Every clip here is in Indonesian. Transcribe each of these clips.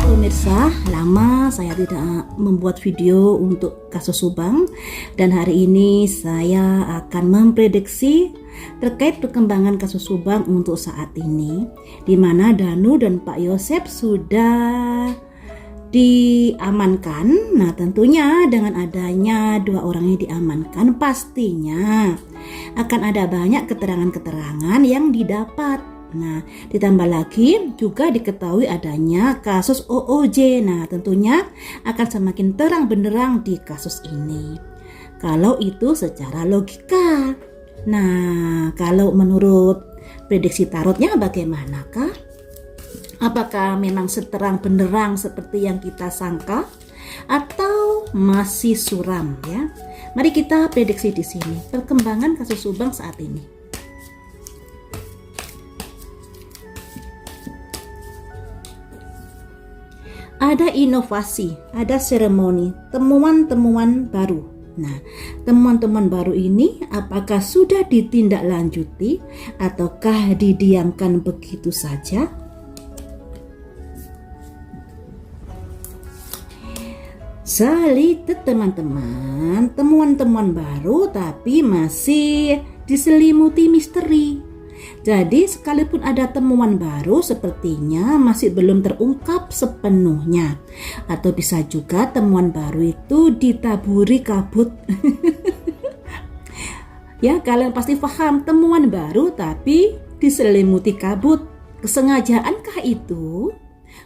Pemirsa, lama saya tidak membuat video untuk kasus Subang, dan hari ini saya akan memprediksi terkait perkembangan kasus Subang untuk saat ini, di mana Danu dan Pak Yosep sudah diamankan. Nah, tentunya dengan adanya dua orang ini diamankan, pastinya akan ada banyak keterangan-keterangan yang didapat. Nah, ditambah lagi juga diketahui adanya kasus OOJ. Nah, tentunya akan semakin terang benderang di kasus ini. Kalau itu secara logika. Nah, kalau menurut prediksi tarotnya bagaimanakah? Apakah memang seterang benderang seperti yang kita sangka atau masih suram ya? Mari kita prediksi di sini perkembangan kasus Subang saat ini. Ada inovasi, ada seremoni, temuan-temuan baru. Nah, temuan-temuan baru ini apakah sudah ditindaklanjuti ataukah didiamkan begitu saja? Selitet teman-teman, temuan-temuan baru tapi masih diselimuti misteri. Jadi sekalipun ada temuan baru sepertinya masih belum terungkap sepenuhnya. Atau bisa juga temuan baru itu ditaburi kabut. Ya, kalian pasti paham, temuan baru tapi diselimuti kabut. Kesengajaankah itu?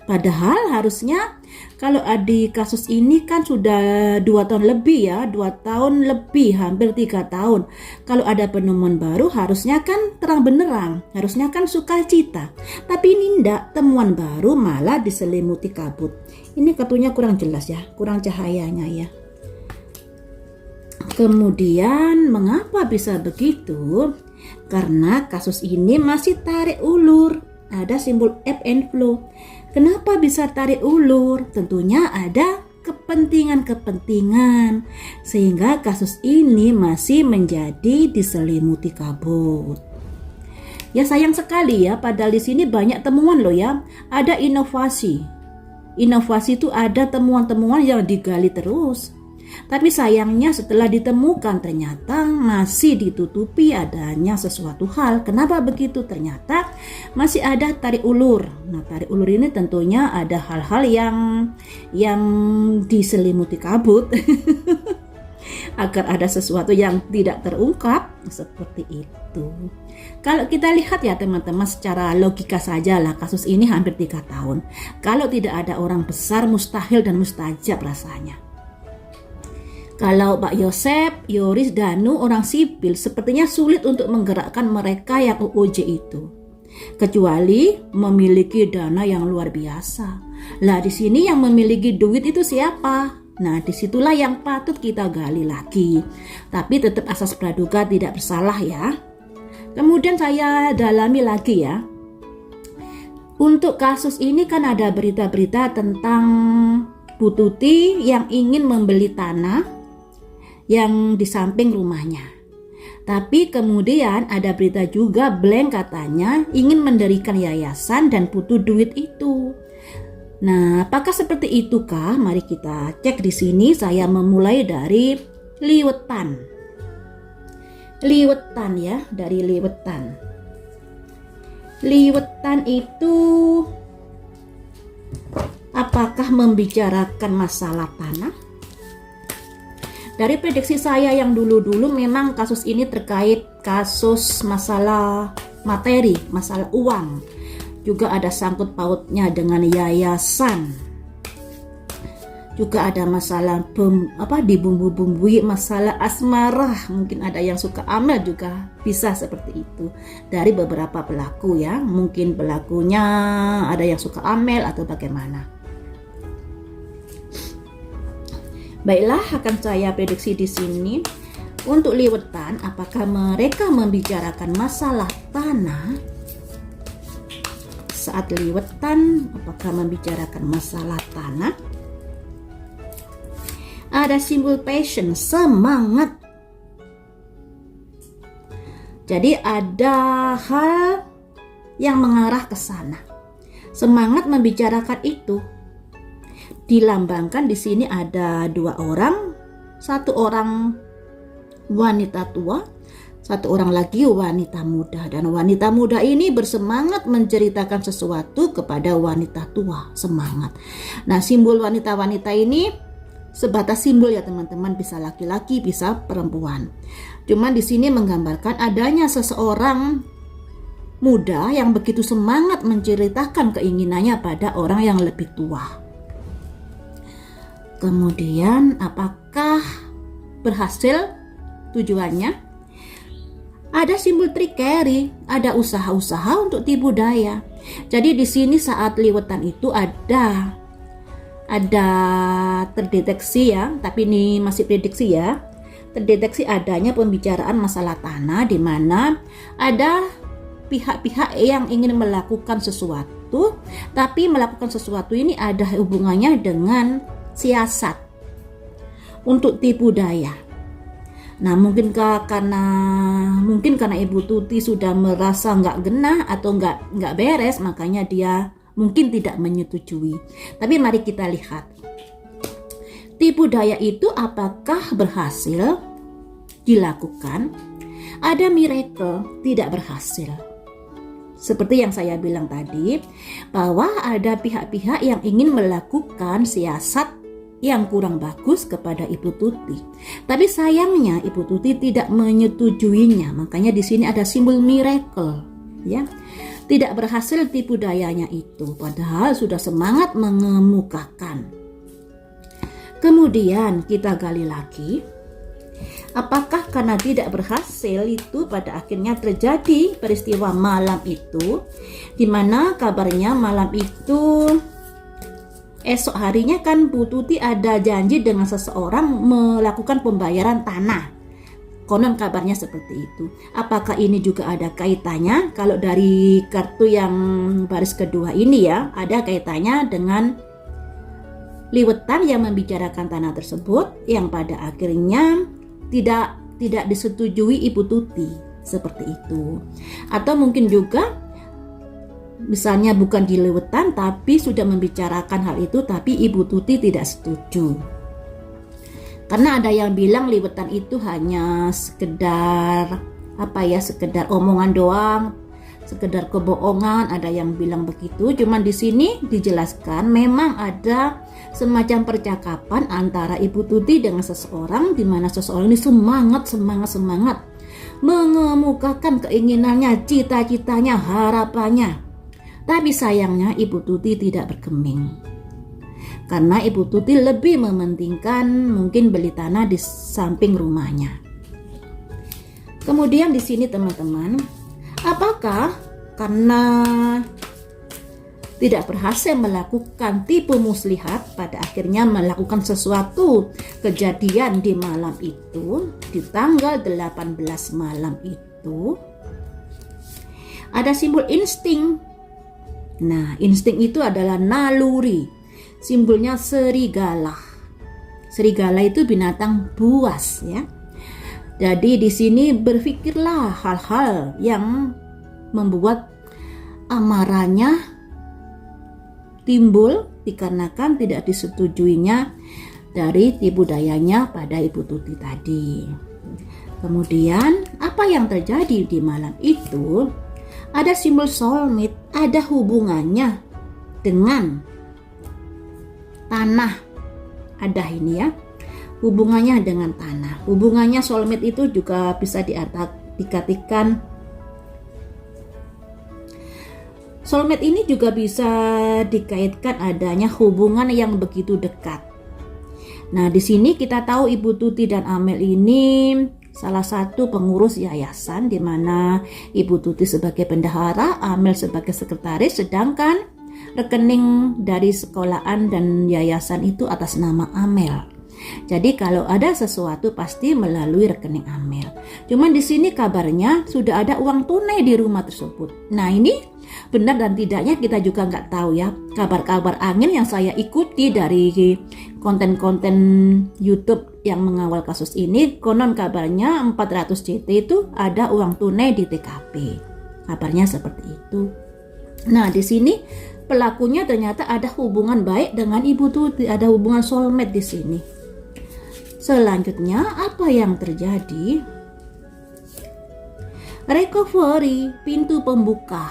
Padahal harusnya kalau di kasus ini kan sudah 2 tahun lebih ya, 2 tahun lebih, hampir 3 tahun. Kalau ada penemuan baru harusnya kan terang benderang, harusnya kan sukacita. Tapi ini ndak, temuan baru malah diselimuti kabut. Ini katanya kurang jelas ya, kurang cahayanya ya. Kemudian mengapa bisa begitu? Karena kasus ini masih tarik ulur. Ada simbol ebb and flow. Kenapa bisa tarik ulur? Tentunya ada kepentingan-kepentingan sehingga kasus ini masih menjadi diselimuti kabut. Ya sayang sekali ya, padahal di sini banyak temuan loh ya. Ada inovasi. Inovasi itu ada temuan-temuan yang digali terus. Tapi sayangnya setelah ditemukan ternyata masih ditutupi adanya sesuatu hal. Kenapa begitu? Ternyata masih ada tarik ulur. Nah, tarik ulur ini tentunya ada hal-hal yang diselimuti kabut agar ada sesuatu yang tidak terungkap seperti itu. Kalau kita lihat ya teman-teman, secara logika saja lah, kasus ini hampir 3 tahun. Kalau tidak ada orang besar, mustahil dan mustajab rasanya. Kalau Pak Yosep, Yoris, Danu, orang sipil, sepertinya sulit untuk menggerakkan mereka yang OOJ itu. Kecuali memiliki dana yang luar biasa. Lah di sini yang memiliki duit itu siapa? Nah disitulah yang patut kita gali lagi. Tapi tetap asas praduga tidak bersalah ya. Kemudian saya dalami lagi ya. Untuk kasus ini kan ada berita-berita tentang Bu Tuti yang ingin membeli tanah yang di samping rumahnya. Tapi kemudian ada berita juga blank katanya ingin mendirikan yayasan dan butuh duit itu. Nah, apakah seperti itu kah? Mari kita cek di sini. Saya memulai dari liwetan. Liwetan ya, dari liwetan. Liwetan itu apakah membicarakan masalah tanah? Dari prediksi saya yang dulu-dulu memang kasus ini terkait kasus masalah materi, masalah uang. Juga ada sangkut pautnya dengan yayasan. Juga ada masalah dibumbu-bumbui masalah asmara. Mungkin ada yang suka Amel juga bisa seperti itu. Dari beberapa pelaku ya. Mungkin pelakunya ada yang suka Amel atau bagaimana. Baiklah, akan saya prediksi di sini. Untuk liwetan, apakah mereka membicarakan masalah tanah? Saat liwetan, apakah membicarakan masalah tanah? Ada simbol passion, semangat. Jadi ada hal yang mengarah ke sana. Semangat membicarakan itu dilambangkan di sini ada 2 orang, 1 orang wanita tua, 1 orang lagi wanita muda, dan wanita muda ini bersemangat menceritakan sesuatu kepada wanita tua. Semangat. Nah, simbol wanita-wanita ini sebatas simbol ya teman-teman, bisa laki-laki, bisa perempuan. Cuman di sini menggambarkan adanya seseorang muda yang begitu semangat menceritakan keinginannya pada orang yang lebih tua. Kemudian apakah berhasil tujuannya? Ada simbol trickery, ada usaha-usaha untuk tipu daya. Jadi di sini saat liwetan itu ada terdeteksi ya, tapi ini masih prediksi ya. Terdeteksi adanya pembicaraan masalah tanah di mana ada pihak-pihak yang ingin melakukan sesuatu, tapi melakukan sesuatu ini ada hubungannya dengan siasat untuk tipu daya. Nah, mungkin karena Ibu Tuti sudah merasa nggak genah atau nggak beres, makanya dia mungkin tidak menyetujui. Tapi mari kita lihat, tipu daya itu apakah berhasil dilakukan? Ada miracle tidak berhasil. Seperti yang saya bilang tadi, bahwa ada pihak-pihak yang ingin melakukan siasat yang kurang bagus kepada Ibu Tuti. Tapi sayangnya Ibu Tuti tidak menyetujuinya. Makanya di sini ada simbol miracle, ya. Tidak berhasil tipu dayanya itu, padahal sudah semangat mengemukakan. Kemudian kita gali lagi, apakah karena tidak berhasil itu pada akhirnya terjadi peristiwa malam itu, di mana kabarnya malam itu esok harinya kan Bu Tuti ada janji dengan seseorang melakukan pembayaran tanah. Konon kabarnya seperti itu. Apakah ini juga ada kaitannya? Kalau dari kartu yang baris kedua ini ya, ada kaitannya dengan liwetan yang membicarakan tanah tersebut yang pada akhirnya tidak disetujui Ibu Tuti, seperti itu. Atau mungkin juga misalnya bukan di liwetan tapi sudah membicarakan hal itu tapi Ibu Tuti tidak setuju. Karena ada yang bilang liwetan itu hanya sekedar sekedar omongan doang, sekedar kebohongan, ada yang bilang begitu. Cuman di sini dijelaskan memang ada semacam percakapan antara Ibu Tuti dengan seseorang, di mana seseorang ini semangat mengemukakan keinginannya, cita-citanya, harapannya. Tapi sayangnya Ibu Tuti tidak bergeming. Karena Ibu Tuti lebih mementingkan mungkin beli tanah di samping rumahnya. Kemudian di sini teman-teman, apakah karena tidak berhasil melakukan tipu muslihat, pada akhirnya melakukan sesuatu kejadian di malam itu, di tanggal 18 malam itu, ada simbol insting. Nah, insting itu adalah naluri. Simbolnya serigala. Serigala itu binatang buas ya. Jadi di sini berpikirlah hal-hal yang membuat amarahnya timbul dikarenakan tidak disetujuinya dari tipu dayanya pada Ibu Tuti tadi. Kemudian apa yang terjadi di malam itu? Ada simbol soulmate, ada hubungannya dengan tanah. Ada ini ya, hubungannya dengan tanah. Hubungannya soulmate itu juga bisa dikatakan soulmate ini juga bisa dikaitkan adanya hubungan yang begitu dekat. Nah, di sini kita tahu Ibu Tuti dan Amel ini salah satu pengurus yayasan, di mana Ibu Tuti sebagai bendahara, Amel sebagai sekretaris, sedangkan rekening dari sekolahan dan yayasan itu atas nama Amel. Jadi kalau ada sesuatu pasti melalui rekening Amel. Cuman di sini kabarnya sudah ada uang tunai di rumah tersebut. Nah, ini benar dan tidaknya kita juga nggak tahu ya. Kabar-kabar angin yang saya ikuti dari konten-konten YouTube yang mengawal kasus ini, konon kabarnya 400 JT itu ada uang tunai di TKP. Kabarnya seperti itu. Nah, di sini pelakunya ternyata ada hubungan baik dengan Ibu Tuti, ada hubungan soulmate di sini. Selanjutnya, apa yang terjadi? Recovery, pintu pembuka.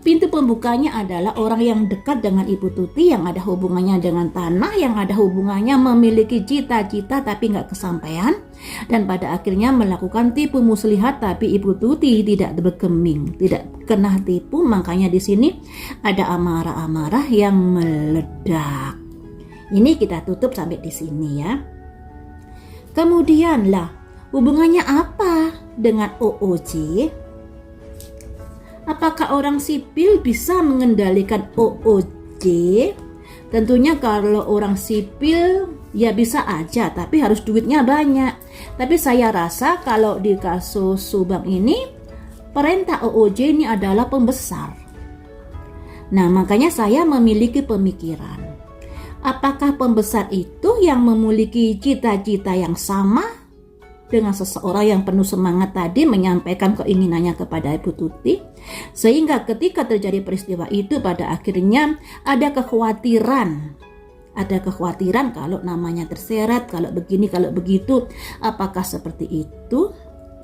Pintu pembukanya adalah orang yang dekat dengan Ibu Tuti, yang ada hubungannya dengan tanah, yang ada hubungannya memiliki cita-cita tapi nggak kesampaian, dan pada akhirnya melakukan tipu muslihat tapi Ibu Tuti tidak bergeming, tidak kena tipu. Makanya di sini ada amarah-amarah yang meledak. Ini kita tutup sampai di sini ya. Kemudian lah, hubungannya apa dengan OOJ? Apakah orang sipil bisa mengendalikan OOJ? Tentunya kalau orang sipil ya bisa aja, tapi harus duitnya banyak. Tapi saya rasa kalau di kasus Subang ini, perintah OOJ ini adalah pembesar. Nah, makanya saya memiliki pemikiran. Apakah pembesar itu yang memiliki cita-cita yang sama dengan seseorang yang penuh semangat tadi menyampaikan keinginannya kepada Ibu Tuti, sehingga ketika terjadi peristiwa itu pada akhirnya ada kekhawatiran kalau namanya terseret, kalau begini, kalau begitu, apakah seperti itu,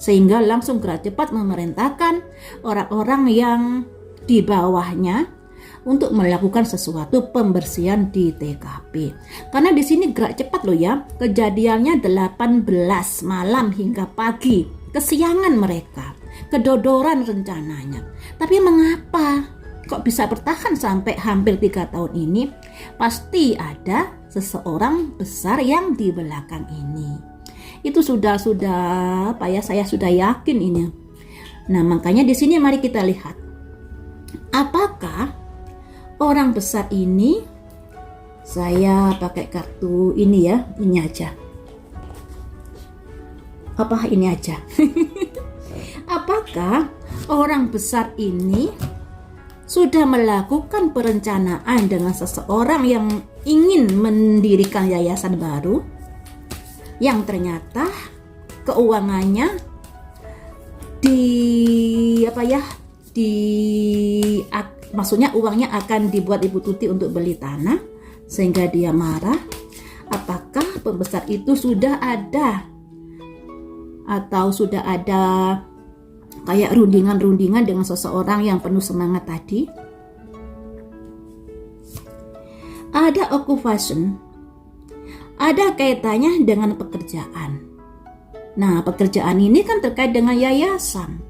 sehingga langsung gerak cepat memerintahkan orang-orang yang di bawahnya untuk melakukan sesuatu pembersihan di TKP. Karena di sini gerak cepat loh ya. Kejadiannya 18 malam hingga pagi. Kesiangan mereka. Kedodoran rencananya. Tapi mengapa kok bisa bertahan sampai hampir 3 tahun ini? Pasti ada seseorang besar yang di belakang ini. Itu sudah apa ya, saya sudah yakin ini. Nah, makanya di sini mari kita lihat. Apakah orang besar ini, saya pakai kartu ini ya, ini aja. Apa ini aja? Apakah orang besar ini sudah melakukan perencanaan dengan seseorang yang ingin mendirikan yayasan baru, yang ternyata keuangannya maksudnya uangnya akan dibuat Ibu Tuti untuk beli tanah, sehingga dia marah? Apakah pembesar itu sudah ada atau sudah ada kayak rundingan-rundingan dengan seseorang yang penuh semangat tadi? Ada occupation, ada kaitannya dengan pekerjaan. Nah, pekerjaan ini kan terkait dengan yayasan.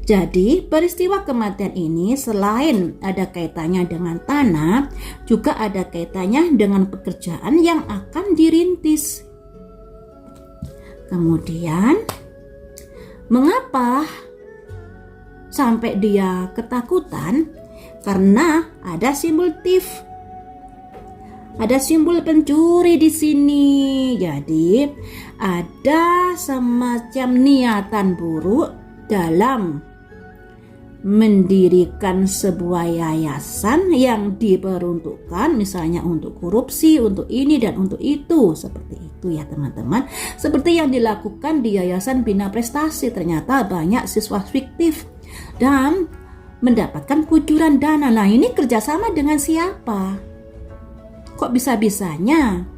Jadi, peristiwa kematian ini selain ada kaitannya dengan tanah, juga ada kaitannya dengan pekerjaan yang akan dirintis. Kemudian, mengapa sampai dia ketakutan? Karena ada simbol thief. Ada simbol pencuri di sini. Jadi, ada semacam niatan buruk dalam mendirikan sebuah yayasan yang diperuntukkan misalnya untuk korupsi, untuk ini dan untuk itu. Seperti itu ya teman-teman. Seperti yang dilakukan di Yayasan Bina Prestasi, ternyata banyak siswa fiktif dan mendapatkan kucuran dana. Nah, ini kerjasama dengan siapa? Kok bisa-bisanya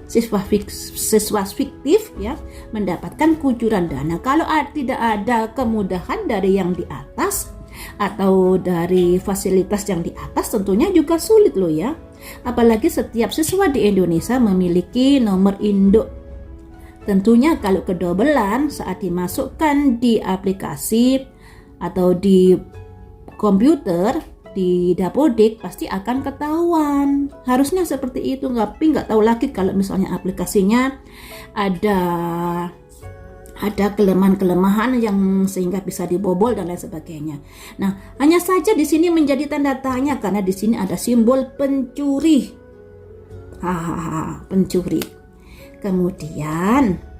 siswa fiktif ya mendapatkan kucuran dana? Kalau tidak ada kemudahan dari yang di atas atau dari fasilitas yang di atas, tentunya juga sulit loh ya. Apalagi setiap siswa di Indonesia memiliki nomor induk. Tentunya kalau kedobelan saat dimasukkan di aplikasi atau di komputer, di dapodik pasti akan ketahuan. Harusnya seperti itu, tapi nggak tahu lagi kalau misalnya aplikasinya ada kelemahan-kelemahan yang sehingga bisa dibobol dan lain sebagainya. Nah, hanya saja di sini menjadi tanda tanya karena di sini ada simbol pencuri. Pencuri. Kemudian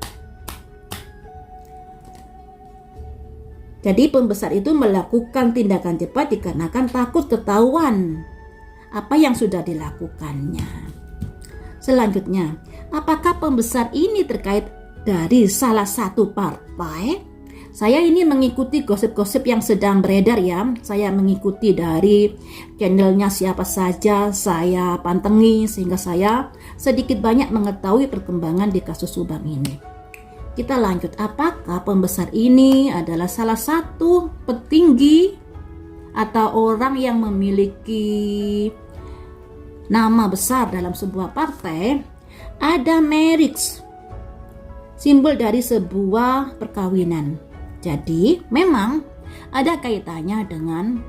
jadi pembesar itu melakukan tindakan cepat dikarenakan takut ketahuan apa yang sudah dilakukannya. Selanjutnya, apakah pembesar ini terkait dari salah satu partai Saya ini mengikuti gosip-gosip yang sedang beredar ya. Saya mengikuti dari channelnya siapa saja, saya pantengi sehingga saya sedikit banyak mengetahui perkembangan di kasus Subang ini. Kita lanjut, apakah pembesar ini adalah salah satu petinggi atau orang yang memiliki nama besar dalam sebuah partai? Ada marriage, simbol dari sebuah perkawinan. Jadi memang ada kaitannya dengan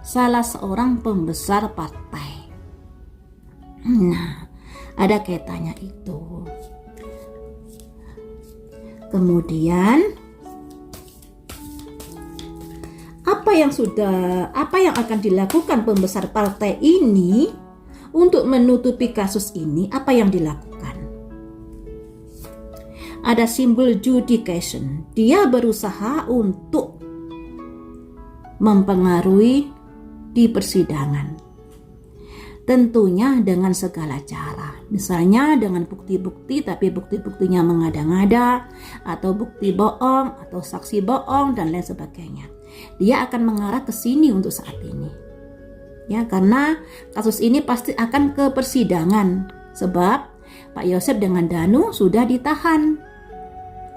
salah seorang pembesar partai. Nah, ada kaitannya itu. Kemudian apa yang akan dilakukan pembesar partai ini untuk menutupi kasus ini? Apa yang dilakukan? Ada simbol judication. Dia berusaha untuk mempengaruhi di persidangan. Tentunya dengan segala cara. Misalnya dengan bukti-bukti tapi bukti-buktinya mengada-ngada, atau bukti bohong, atau saksi bohong dan lain sebagainya. Dia akan mengarah ke sini untuk saat ini. Ya, karena kasus ini pasti akan ke persidangan. Sebab Pak Yosef dengan Danu sudah ditahan.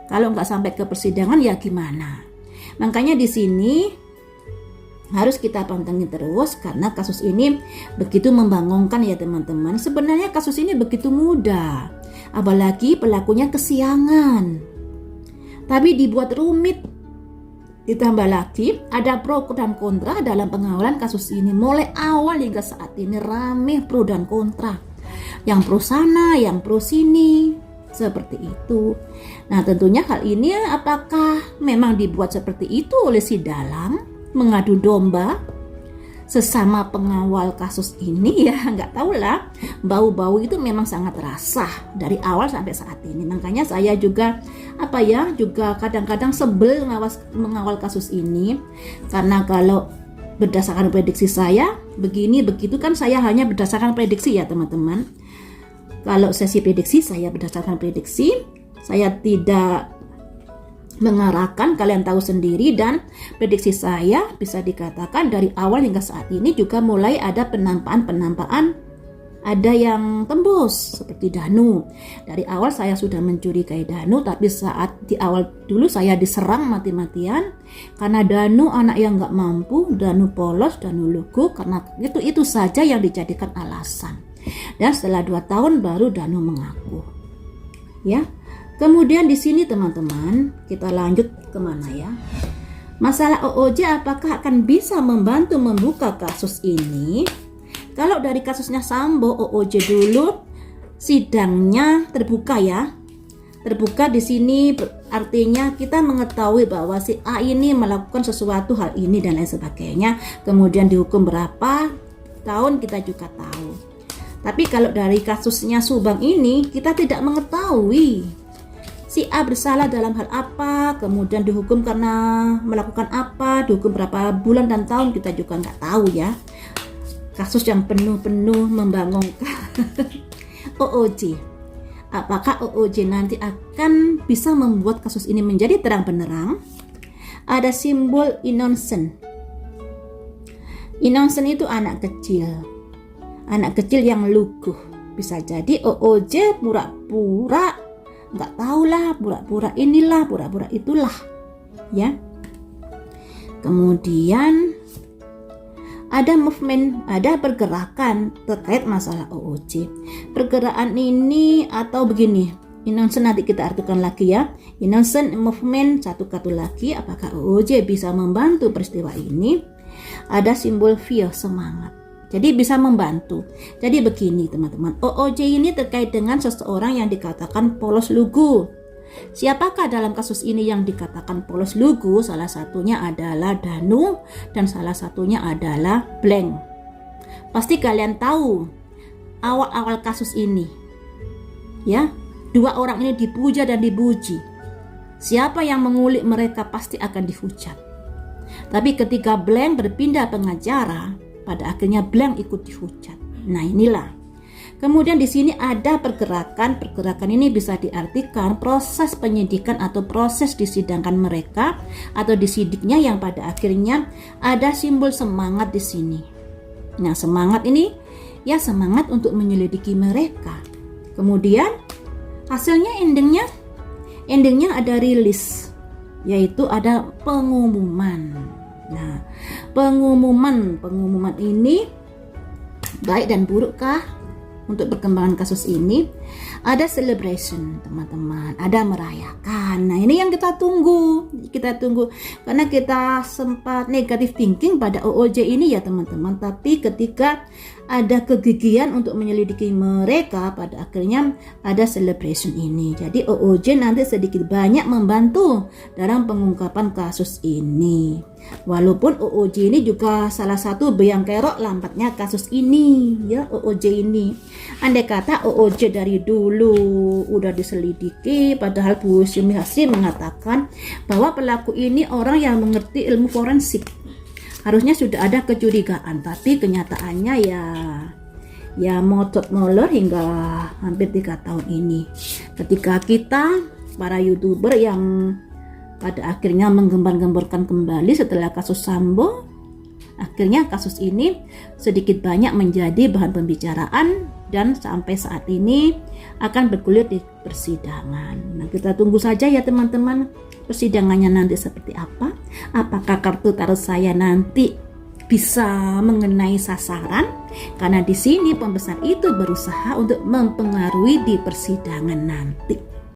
Kalau nggak sampai ke persidangan ya gimana? Makanya di sini harus kita pantengin terus karena kasus ini begitu membangunkan ya teman-teman. Sebenarnya kasus ini begitu mudah, apalagi pelakunya kesiangan. Tapi dibuat rumit. Ditambah lagi ada pro dan kontra dalam pengawalan kasus ini. Mulai awal hingga saat ini rame pro dan kontra. Yang pro sana, yang pro sini. Seperti itu. Nah, tentunya hal ini apakah memang dibuat seperti itu oleh si dalang mengadu domba sesama pengawal kasus ini? Ya nggak tahu lah. Bau-bau itu memang sangat terasa dari awal sampai saat ini. Makanya saya juga juga kadang-kadang sebel mengawal kasus ini, karena kalau berdasarkan prediksi saya begini begitu kan, saya hanya berdasarkan prediksi ya teman-teman. Kalau sesi prediksi saya berdasarkan prediksi, saya tidak mengarahkan, kalian tahu sendiri, dan prediksi saya bisa dikatakan dari awal hingga saat ini juga mulai ada penampakan, ada yang tembus seperti Danu. Dari awal saya sudah mencurigai Danu, tapi saat di awal dulu saya diserang mati-matian karena Danu anak yang nggak mampu, Danu polos, Danu lugu, karena itu saja yang dijadikan alasan. Dan setelah 2 tahun baru Danu mengaku. Ya. Kemudian di sini teman-teman, kita lanjut kemana ya? Masalah OOJ apakah akan bisa membantu membuka kasus ini? Kalau dari kasusnya Sambo, OOJ dulu sidangnya terbuka ya. Terbuka di sini artinya kita mengetahui bahwa si A ini melakukan sesuatu hal ini dan lain sebagainya. Kemudian dihukum berapa tahun kita juga tahu. Tapi kalau dari kasusnya Subang ini kita tidak mengetahui si A bersalah dalam hal apa, kemudian dihukum karena melakukan apa, dihukum berapa bulan dan tahun kita juga nggak tahu ya. Kasus yang penuh-penuh membangunkan. OOJ, apakah OOJ nanti akan bisa membuat kasus ini menjadi terang benderang? Ada simbol innocent. Innocent itu anak kecil. Anak kecil yang lugu. Bisa jadi OOJ pura-pura nggak tahu lah, pura-pura inilah, pura-pura itulah ya. Kemudian ada movement, ada pergerakan terkait masalah OOJ. Pergerakan ini atau begini, innocent nanti kita artikan lagi ya. Innocent movement satu kata lagi, apakah OOJ bisa membantu peristiwa ini? Ada simbol fear, semangat. Jadi bisa membantu. Jadi begini teman-teman, OOJ ini terkait dengan seseorang yang dikatakan polos lugu. Siapakah dalam kasus ini yang dikatakan polos lugu? Salah satunya adalah Danu dan salah satunya adalah Blank. Pasti kalian tahu awal-awal kasus ini. Ya, 2 orang ini dipuja dan dipuji. Siapa yang mengulik mereka pasti akan dihujat. Tapi ketika Blank berpindah pengacara, pada akhirnya Blank ikut dihujat. Nah inilah, Kemudian di sini ada pergerakan. Pergerakan ini bisa diartikan proses penyidikan atau proses disidangkan mereka atau disidiknya yang pada akhirnya ada simbol semangat di sini. Nah, semangat ini ya semangat untuk menyelidiki mereka. Kemudian hasilnya endingnya ada rilis, yaitu ada pengumuman. Nah, pengumuman ini baik dan burukkah? Untuk perkembangan kasus ini ada celebration, teman-teman, ada merayakan. Nah, ini yang kita tunggu karena kita sempat negative thinking pada OOJ ini ya teman-teman, tapi ketika ada kegigihan untuk menyelidiki mereka, pada akhirnya ada celebration ini. Jadi OOJ nanti sedikit banyak membantu dalam pengungkapan kasus ini. Walaupun OOJ ini juga salah satu benang kerok lambatnya kasus ini ya, OOJ ini. Andai kata OOJ dari dulu udah diselidiki, padahal Bu Syumi Hasri mengatakan bahwa pelaku ini orang yang mengerti ilmu forensik, harusnya sudah ada kecurigaan, tapi kenyataannya ya motot molor hingga hampir 3 tahun ini. Ketika kita para YouTuber yang pada akhirnya menggembar-gemborkan kembali setelah kasus Sambo, akhirnya kasus ini sedikit banyak menjadi bahan pembicaraan dan sampai saat ini akan bergulir di persidangan. Nah, kita tunggu saja ya teman-teman, persidangannya nanti seperti apa. Apakah kartu tarot saya nanti bisa mengenai sasaran? Karena di sini pembesar itu berusaha untuk mempengaruhi di persidangan nanti.